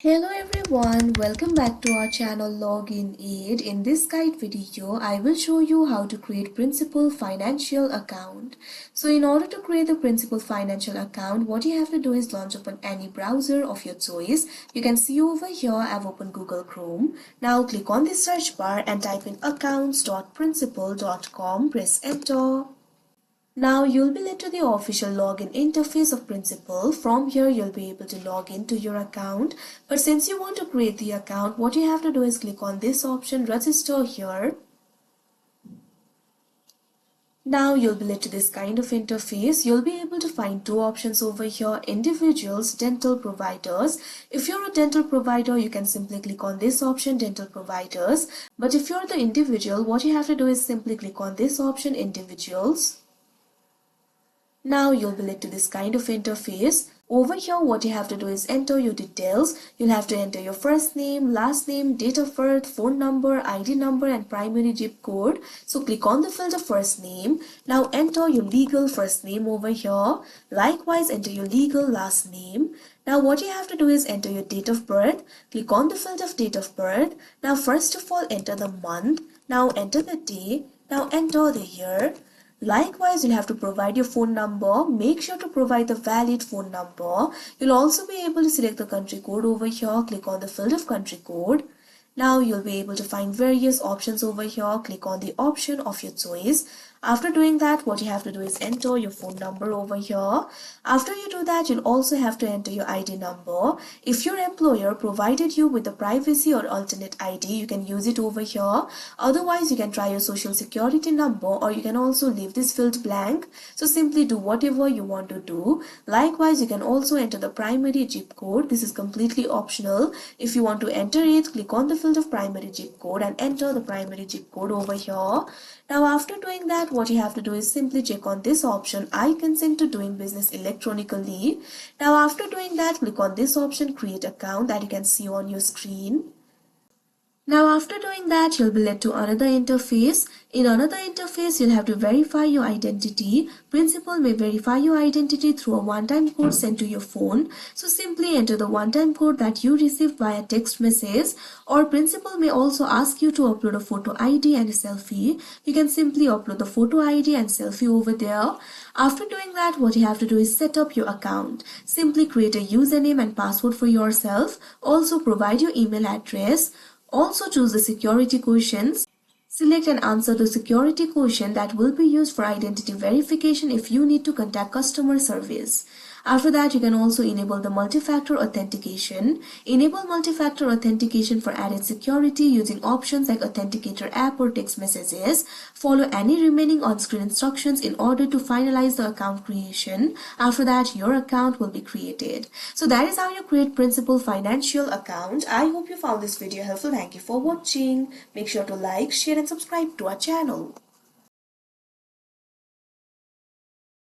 Hello everyone, welcome back to our channel Login Aid. In this guide video, I will show you how to create Principal Financial Account. So in order to create the Principal Financial Account, what you have to do is launch open any browser of your choice. You can see over here I've opened Google Chrome. Now click on the search bar and type in accounts.principal.com, press enter. Now you'll be led to the official login interface of Principal. From here you'll be able to log into your account. But since you want to create the account, what you have to do is click on this option, register here. Now you'll be led to this kind of interface. You'll be able to find two options over here, individuals, dental providers. If you're a dental provider, you can simply click on this option, dental providers. But if you're the individual, what you have to do is simply click on this option, individuals. Now you'll be led to this kind of interface. Over here what you have to do is enter your details. You'll have to enter your first name, last name, date of birth, phone number, ID number and primary zip code. So click on the field of first name. Now enter your legal first name over here. Likewise enter your legal last name. Now what you have to do is enter your date of birth. Click on the field of date of birth. Now first of all enter the month. Now enter the day. Now enter the year. Likewise, you'll have to provide your phone number. Make sure to provide the valid phone number. You'll also be able to select the country code over here. Click on the field of country code. Now you'll be able to find various options over here. Click on the option of your choice. After doing that, what you have to do is enter your phone number over here. After you do that, you'll also have to enter your ID number. If your employer provided you with the privacy or alternate ID, you can use it over here. Otherwise, you can try your social security number, or you can also leave this field blank. So simply do whatever you want to do. Likewise, you can also enter the primary zip code. This is completely optional. If you want to enter it, click on the field of primary zip code and enter the primary zip code over here. Now after doing that, what you have to do is simply check on this option, I consent to doing business electronically. Now after doing that, click on this option, create account, that you can see on your screen. Now after doing that, you'll be led to another interface. In another interface, you'll have to verify your identity. Principal may verify your identity through a one-time code sent to your phone. So simply enter the one-time code that you received via text message, or Principal may also ask you to upload a photo ID and a selfie. You can simply upload the photo ID and selfie over there. After doing that, what you have to do is set up your account. Simply create a username and password for yourself. Also provide your email address. Also choose the security questions. Select and answer the security question that will be used for identity verification if you need to contact customer service. After that, you can also enable the multi-factor authentication. Enable multi-factor authentication for added security using options like Authenticator app or text messages. Follow any remaining on-screen instructions in order to finalize the account creation. After that, your account will be created. So that is how you create Principal Financial Account. I hope you found this video helpful. Thank you for watching. Make sure to like, share and subscribe to our channel.